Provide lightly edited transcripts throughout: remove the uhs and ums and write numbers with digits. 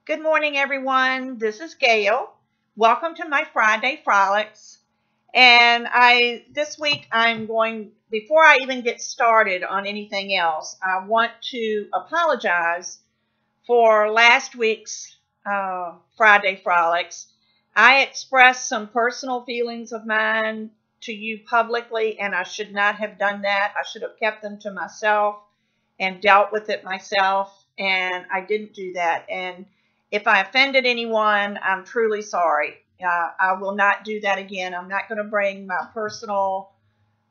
Good morning, everyone. This is Gayle. Welcome to my Friday Frolics. And this week before I even get started on anything else, I want to apologize for last week's Friday Frolics. I expressed some personal feelings of mine to you publicly, and I should not have done that. I should have kept them to myself and dealt with it myself, and I didn't do that. And if I offended anyone, I'm truly sorry. I will not do that again. I'm not going to bring my personal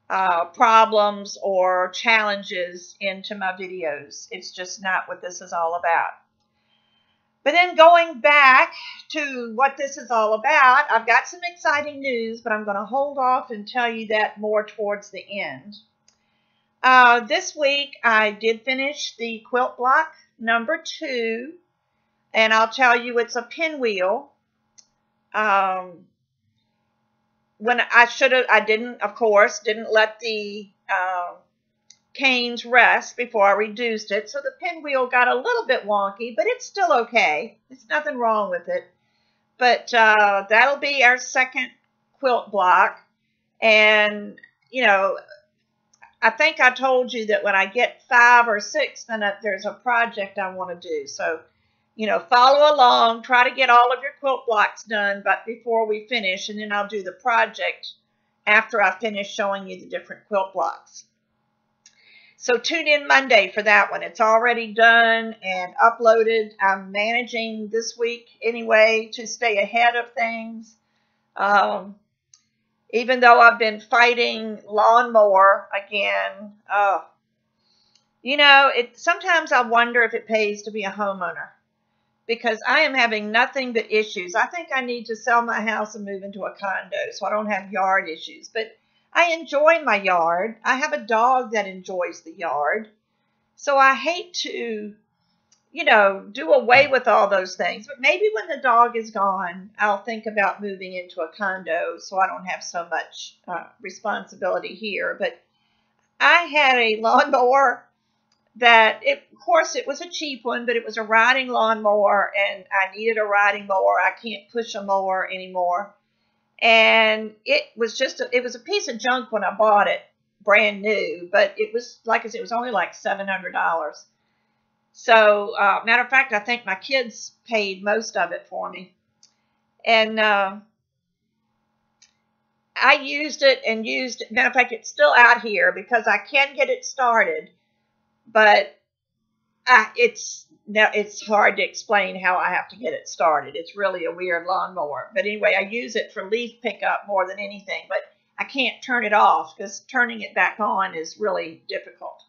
problems or challenges into my videos. It's just not what this is all about. But then going back to what this is all about, I've got some exciting news, but I'm going to hold off and tell you that more towards the end. This week, I did finish the quilt block number 2. And I'll tell you, it's a pinwheel. When I didn't let the canes rest before I reduced it. So the pinwheel got a little bit wonky, but it's still okay. There's nothing wrong with it. But that'll be our second quilt block. And, I think I told you that when I get 5 or 6, then there's a project I want to do. So, follow along, try to get all of your quilt blocks done, but before we finish, and then I'll do the project after I finish showing you the different quilt blocks. So tune in Monday for that one. It's already done and uploaded. I'm managing this week anyway to stay ahead of things. Even though I've been fighting lawnmower again, sometimes I wonder if it pays to be a homeowner, because I am having nothing but issues. I think I need to sell my house and move into a condo so I don't have yard issues. But I enjoy my yard. I have a dog that enjoys the yard. So I hate to, do away with all those things. But maybe when the dog is gone, I'll think about moving into a condo so I don't have so much responsibility here. But I had a lawnmower of course, it was a cheap one, but it was a riding lawnmower, and I needed a riding mower. I can't push a mower anymore. And it was a piece of junk when I bought it, brand new, but it was, like I said, it was only like $700. So, matter of fact, I think my kids paid most of it for me. And I used it. Matter of fact, it's still out here because I can get it started. But it's hard to explain how I have to get it started. It's really a weird lawnmower. But anyway, I use it for leaf pickup more than anything. But I can't turn it off because turning it back on is really difficult.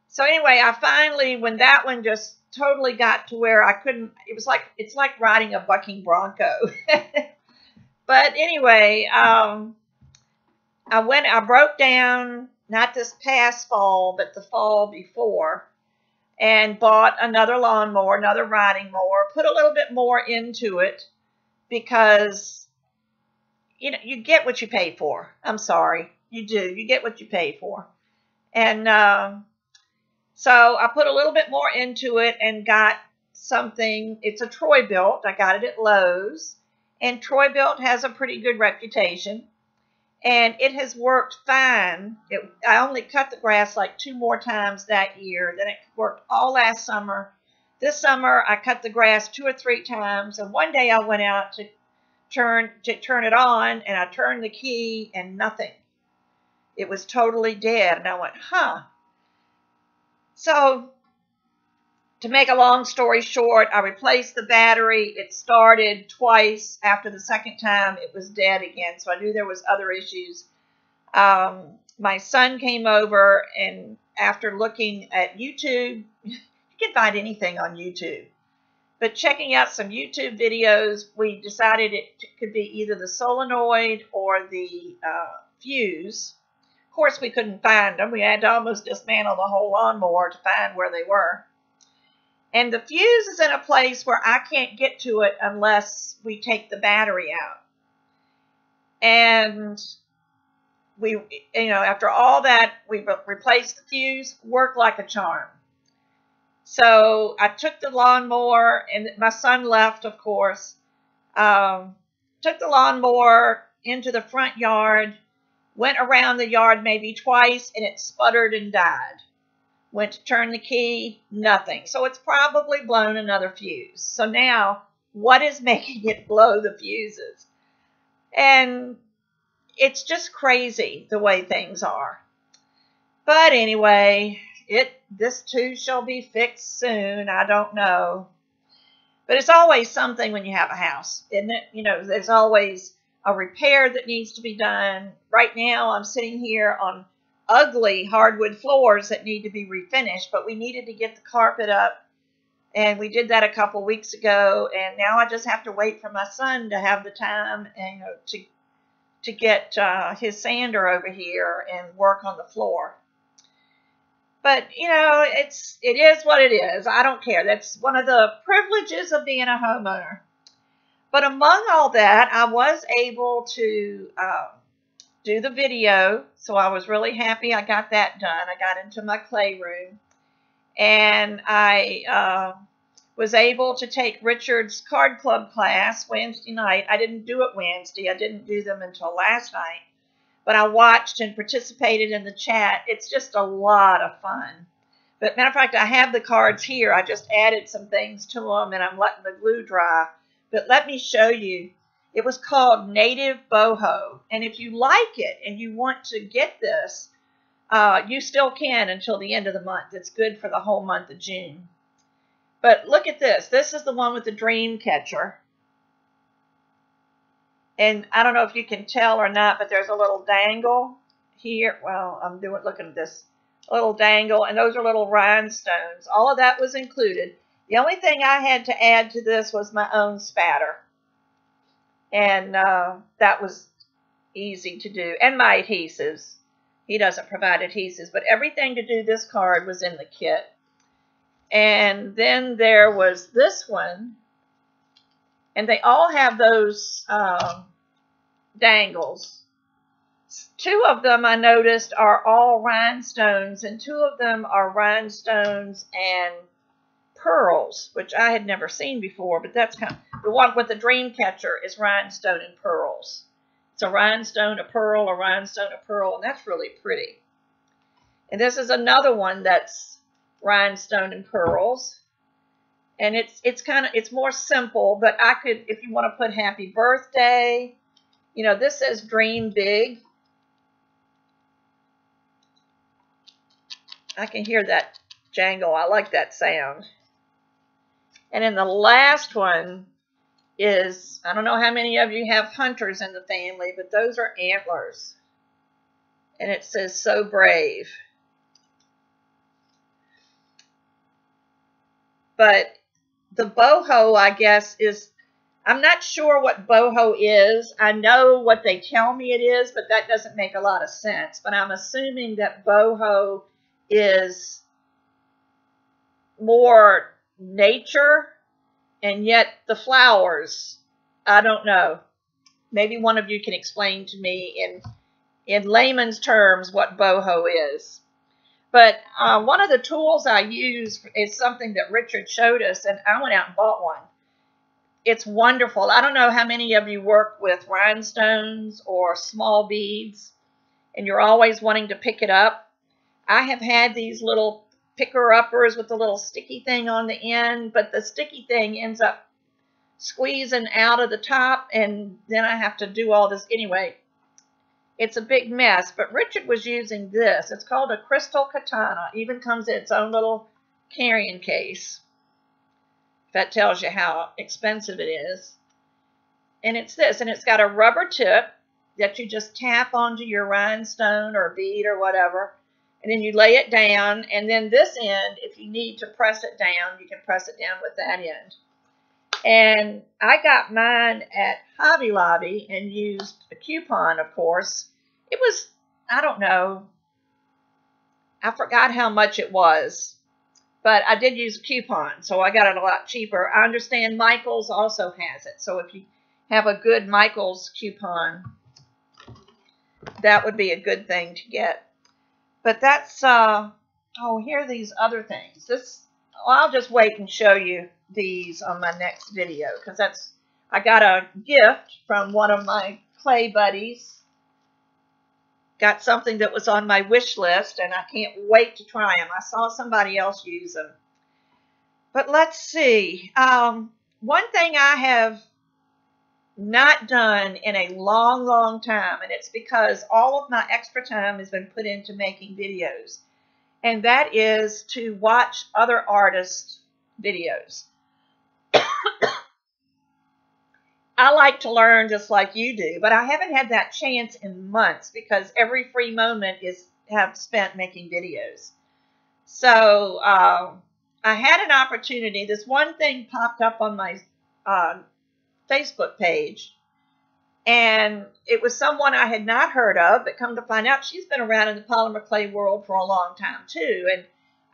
So anyway, I finally, when that one just totally got to where I couldn't, it's like riding a bucking bronco. But anyway, I broke down, not this past fall, but the fall before, and bought another lawnmower, another riding mower, put a little bit more into it because, you get what you pay for. I'm sorry. You do. You get what you pay for. And so I put a little bit more into it and got something. It's a Troy-Bilt. I got it at Lowe's. And Troy-Bilt has a pretty good reputation. And it has worked fine. I only cut the grass like 2 more times that year. Then it worked all last summer. This summer, I cut the grass 2 or 3 times. And one day I went out to turn it on, and I turned the key, and nothing. It was totally dead. And I went, huh. So, to make a long story short, I replaced the battery. It started twice. After the second time, it was dead again. So I knew there was other issues. My son came over, and after looking at YouTube, you can find anything on YouTube. But checking out some YouTube videos, we decided it could be either the solenoid or the fuse. Of course, we couldn't find them. We had to almost dismantle the whole lawnmower to find where they were. And the fuse is in a place where I can't get to it unless we take the battery out. And after all that, we replaced the fuse, worked like a charm. So I took the lawnmower, and my son left, of course. Took the lawnmower into the front yard, went around the yard maybe twice, and it sputtered and died. Went to turn the key, nothing. So it's probably blown another fuse. So now, what is making it blow the fuses? And it's just crazy the way things are. But anyway, this too shall be fixed soon. I don't know. But it's always something when you have a house, isn't it? You know, there's always a repair that needs to be done. Right now, I'm sitting here on ugly hardwood floors that need to be refinished, but we needed to get the carpet up, and we did that a couple weeks ago, and now I just have to wait for my son to have the time and to get his sander over here and work on the floor. But, you know, it is what it is. I don't care. That's one of the privileges of being a homeowner. But among all that, I was able to do the video. So I was really happy I got that done. I got into my playroom. And I was able to take Richard's card club class Wednesday night. I didn't do it Wednesday. I didn't do them until last night. But I watched and participated in the chat. It's just a lot of fun. But matter of fact, I have the cards here. I just added some things to them, and I'm letting the glue dry. But let me show you. It was called Native Boho. And if you like it and you want to get this, you still can until the end of the month. It's good for the whole month of June. But look at this. This is the one with the dream catcher. And I don't know if you can tell or not, but there's a little dangle here. Well, looking at this little dangle, and those are little rhinestones. All of that was included. The only thing I had to add to this was my own spatter. And that was easy to do. And my adhesives. He doesn't provide adhesives, but everything to do this card was in the kit. And then there was this one. And they all have those dangles. Two of them I noticed are all rhinestones, and two of them are rhinestones and pearls, which I had never seen before, but that's kind of, the one with the dream catcher is rhinestone and pearls. It's a rhinestone, a pearl, a rhinestone, a pearl, and that's really pretty. And this is another one that's rhinestone and pearls. And it's more simple, but I could, if you want to put happy birthday, you know, this says dream big. I can hear that jangle. I like that sound. And then the last one is, I don't know how many of you have hunters in the family, but those are antlers. And it says, so brave. But the boho, I guess, is, I'm not sure what boho is. I know what they tell me it is, but that doesn't make a lot of sense. But I'm assuming that boho is more nature, and yet the flowers, I don't know. Maybe one of you can explain to me in layman's terms what boho is. But one of the tools I use is something that Richard showed us, and I went out and bought one. It's wonderful. I don't know how many of you work with rhinestones or small beads, and you're always wanting to pick it up. I have had these little picker-uppers with the little sticky thing on the end, but the sticky thing ends up squeezing out of the top, and then I have to do all this anyway. It's a big mess, but Richard was using this. It's called a crystal katana. It even comes in its own little carrying case. That tells you how expensive it is. And it's this, and it's got a rubber tip that you just tap onto your rhinestone or bead or whatever, and then you lay it down, and then this end, if you need to press it down, you can press it down with that end. And I got mine at Hobby Lobby and used a coupon, of course. It was, I don't know, I forgot how much it was, but I did use a coupon, so I got it a lot cheaper. I understand Michaels also has it, so if you have a good Michaels coupon, that would be a good thing to get. But that's, oh, here are these other things. This, well, I'll just wait and show you these on my next video because I got a gift from one of my clay buddies. Got something that was on my wish list, and I can't wait to try them. I saw somebody else use them. But let's see. One thing I have not done in a long, long time, and it's because all of my extra time has been put into making videos, and that is to watch other artists' videos. I like to learn just like you do, but I haven't had that chance in months because every free moment have spent making videos. So I had an opportunity. This one thing popped up on my Facebook page, and it was someone I had not heard of, but come to find out she's been around in the polymer clay world for a long time too.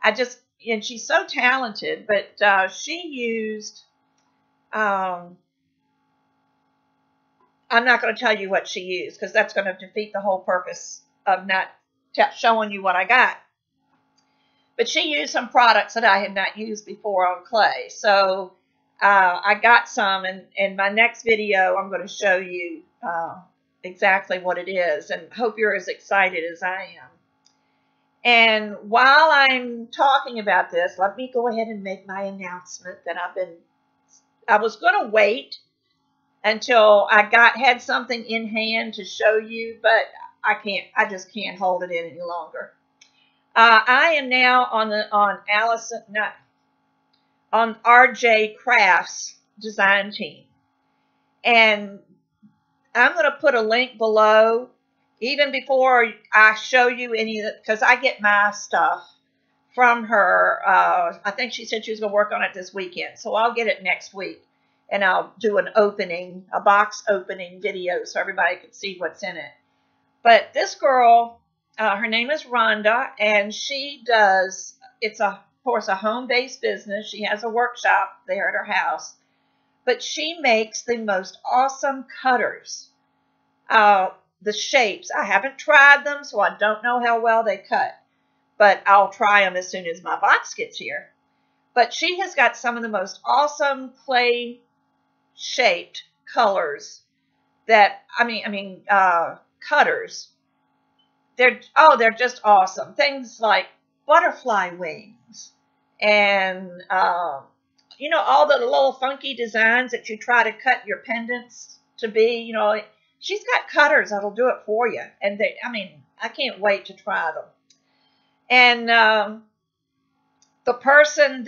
And she's so talented, but she used, I'm not going to tell you what she used because that's going to defeat the whole purpose of not showing you what I got. But she used some products that I had not used before on clay. So I got some, and in my next video, I'm going to show you exactly what it is, and hope you're as excited as I am. And while I'm talking about this, let me go ahead and make my announcement that I was going to wait until I had something in hand to show you, but I just can't hold it in any longer. I am now on RJ Crafts design team. And I'm going to put a link below, even before I show you any of it, because I get my stuff from her. I think she said she was going to work on it this weekend, so I'll get it next week. And I'll do a box opening video so everybody can see what's in it. But this girl, her name is Rhonda, and it's of course a home-based business. She has a workshop there at her house, but she makes the most awesome cutters. The shapes, I haven't tried them, so I don't know how well they cut, but I'll try them as soon as my box gets here. But she has got some of the most awesome clay shaped colors that, cutters. They're just awesome. Things like butterfly wings and, all the little funky designs that you try to cut your pendants to be, she's got cutters that'll do it for you. And I can't wait to try them. And the person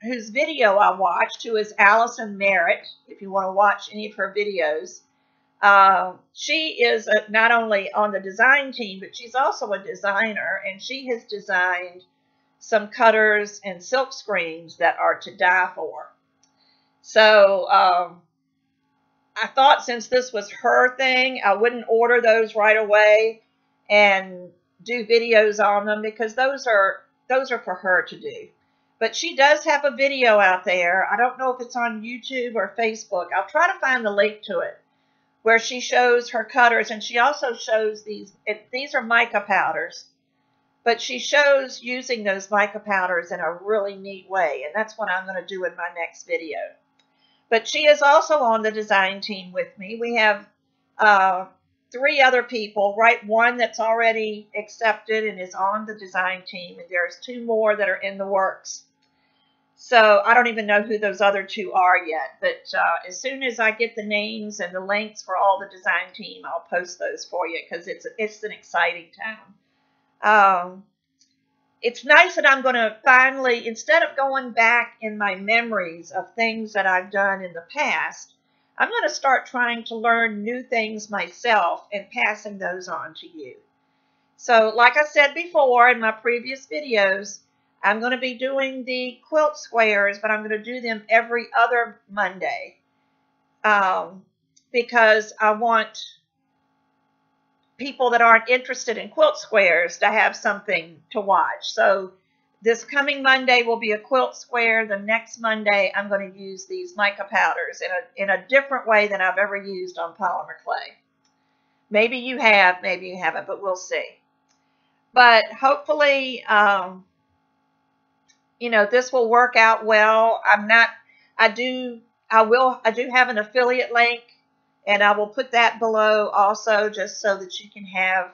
whose video I watched, who is Allison Merritt, if you want to watch any of her videos, she is not only on the design team, but she's also a designer, and she has designed some cutters and silk screens that are to die for. So I thought since this was her thing, I wouldn't order those right away and do videos on them because those are for her to do. But she does have a video out there. I don't know if it's on YouTube or Facebook. I'll try to find the link to it, where she shows her cutters, and she also shows these are mica powders, but she shows using those mica powders in a really neat way, and that's what I'm going to do in my next video. But she is also on the design team with me. We have 3 other people, right? One that's already accepted and is on the design team, and there's 2 more that are in the works. So I don't even know who those other 2 are yet, but as soon as I get the names and the links for all the design team, I'll post those for you because it's an exciting time. It's nice that I'm going to finally, instead of going back in my memories of things that I've done in the past, I'm going to start trying to learn new things myself and passing those on to you. So like I said before in my previous videos, I'm going to be doing the quilt squares, but I'm going to do them every other Monday because I want people that aren't interested in quilt squares to have something to watch. So this coming Monday will be a quilt square. The next Monday, I'm going to use these mica powders in a different way than I've ever used on polymer clay. Maybe you have, maybe you haven't, but we'll see. But hopefully, this will work out well. I do have an affiliate link, and I will put that below also, just so that you can have,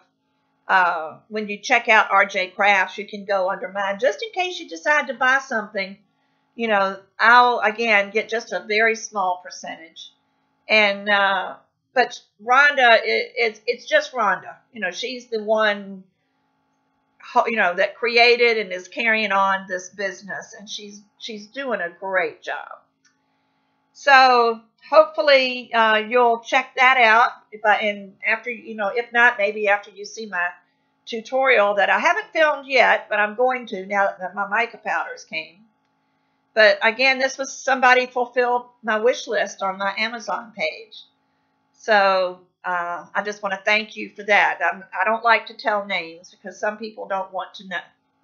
when you check out RJ Crafts, you can go under mine, just in case you decide to buy something. I'll, again, get just a very small percentage. And, but Rhonda, it's just Rhonda. She's the one, that created and is carrying on this business, and she's doing a great job. So hopefully you'll check that out. If not, maybe after you see my tutorial that I haven't filmed yet, but I'm going to now that my mica powders came. But again, this was somebody fulfilled my wish list on my Amazon page. So I just want to thank you for that. I don't like to tell names because some people don't want to know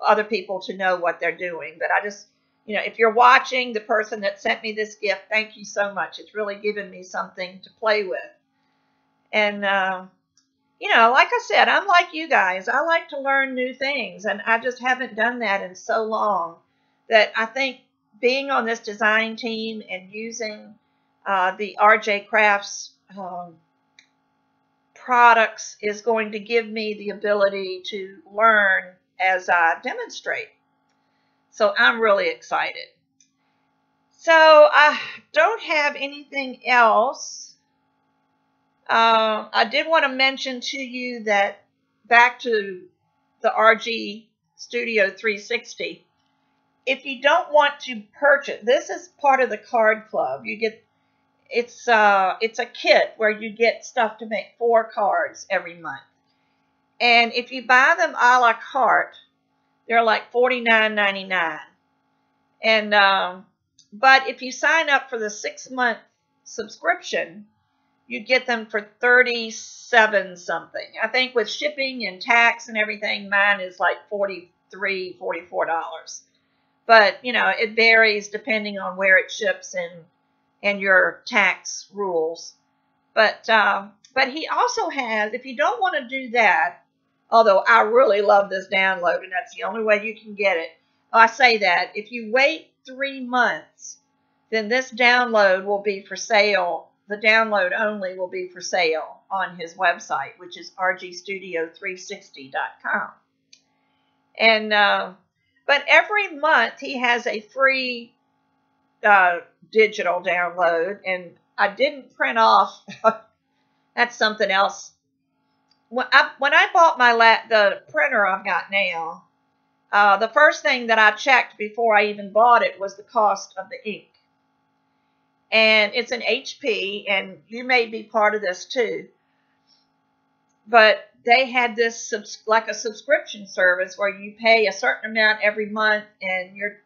other people to know what they're doing. But I just, if you're watching, the person that sent me this gift, thank you so much. It's really given me something to play with. And, like I said, I'm like you guys. I like to learn new things, and I just haven't done that in so long that I think being on this design team and using the RJ Crafts products is going to give me the ability to learn as I demonstrate. So I'm really excited. So I don't have anything else. I did want to mention to you that back to the RG Studio 360, if you don't want to purchase, this is part of the card club. You get, it's a kit where you get stuff to make 4 cards every month. And if you buy them a la carte, they're like $49.99. And but if you sign up for the 6-month subscription, you get them for $37 something. I think with shipping and tax and everything, mine is like $43, $44. But, it varies depending on where it ships and your tax rules. But he also has, if you don't want to do that, although I really love this download, and that's the only way you can get it. I say that. If you wait 3 months, then this download will be for sale. The download only will be for sale on his website, which is rgstudio360.com. And but every month he has a free digital download, and I didn't print off. That's something else. When I bought the printer I've got now, the first thing that I checked before I even bought it was the cost of the ink. And it's an HP, and you may be part of this too. But they had this like a subscription service where you pay a certain amount every month, and your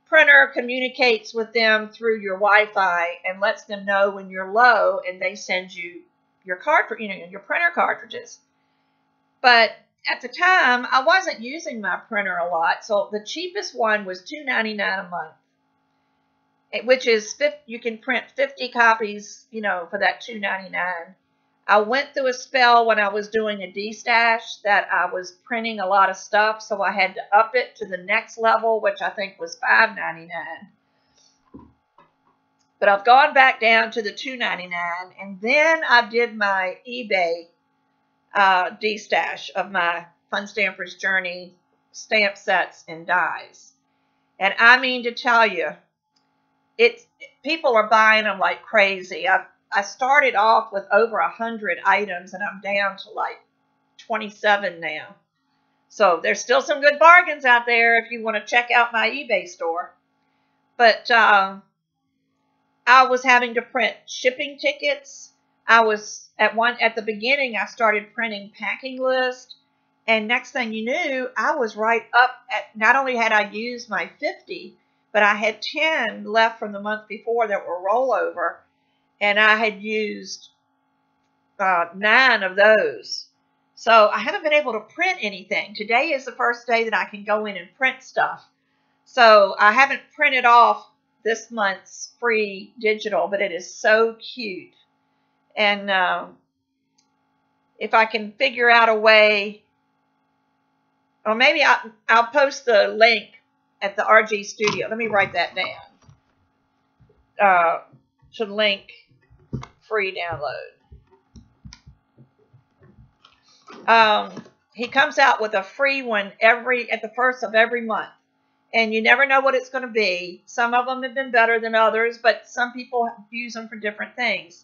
printer communicates with them through your Wi-Fi and lets them know when you're low, and they send you your your printer cartridges. But at the time, I wasn't using my printer a lot, so the cheapest one was $2.99 a month, which is you can print 50 copies, for that $2.99. I went through a spell when I was doing a D-stash that I was printing a lot of stuff, so I had to up it to the next level, which I think was $5.99. But I've gone back down to the $2.99, and then I did my eBay D-stash of my Fun Stamper's Journey stamp sets and dies. And I mean to tell you, people are buying them like crazy. I started off with over 100 items, and I'm down to like 27 now. So there's still some good bargains out there if you want to check out my eBay store. But I was having to print shipping tickets. I was at the beginning, I started printing packing lists. And next thing you knew, I was right up at, not only had I used my 50, but I had 10 left from the month before that were rollover. And I had used 9 of those. So I haven't been able to print anything. Today is the first day that I can go in and print stuff. So I haven't printed off this month's free digital, but it is so cute. And if I can figure out a way, or maybe I'll post the link at the RG Studio. Let me write that down. To link free download. He comes out with a free one at the first of every month. And you never know what it's going to be. Some of them have been better than others, but some people use them for different things.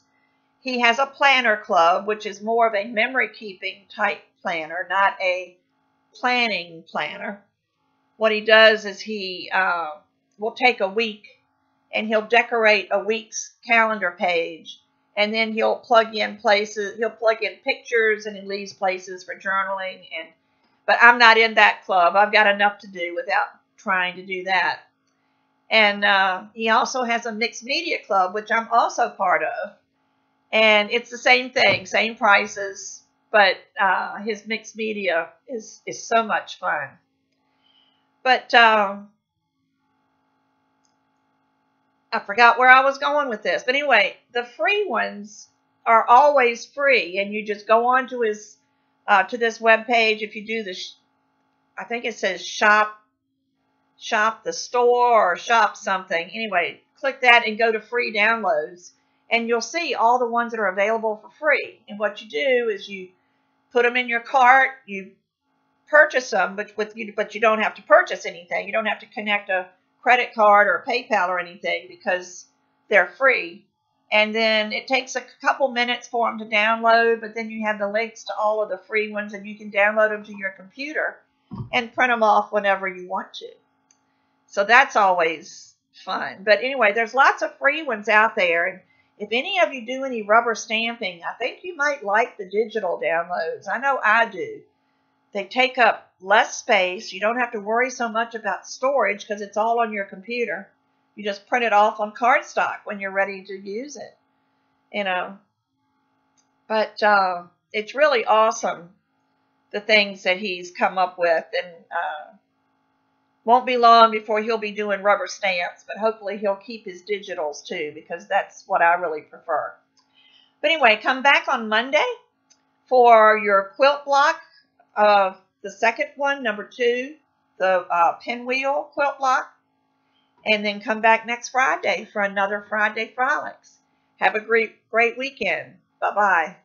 He has a planner club, which is more of a memory keeping type planner, not a planning planner. What he does is he will take a week and he'll decorate a week's calendar page. And then he'll plug in places, he'll plug in pictures, and he leaves places for journaling. But I'm not in that club. I've got enough to do without trying to do that. And he also has a mixed media club, which I'm also part of. And it's the same thing, same prices, but his mixed media is so much fun. But I forgot where I was going with this. But anyway, the free ones are always free, and you just go on to his to this web page. If you do this, I think it says shop the store or shop something. Anyway, click that and go to free downloads, and you'll see all the ones that are available for free. And what you do is you put them in your cart, you purchase them, but you don't have to purchase anything. You don't have to connect a credit card or PayPal or anything because they're free. And then it takes a couple minutes for them to download, but then you have the links to all of the free ones, and you can download them to your computer and print them off whenever you want to. So that's always fun. But anyway, there's lots of free ones out there. And if any of you do any rubber stamping, I think you might like the digital downloads. I know I do. They take up less space. You don't have to worry so much about storage because it's all on your computer. You just print it off on cardstock when you're ready to use it, you know. But it's really awesome, the things that he's come up with. And won't be long before he'll be doing rubber stamps, but hopefully he'll keep his digitals too, because that's what I really prefer. But anyway, come back on Monday for your quilt block of the second one, number 2, the pinwheel quilt block. And then come back next Friday for another Friday Frolics. Have a great weekend. Bye-bye.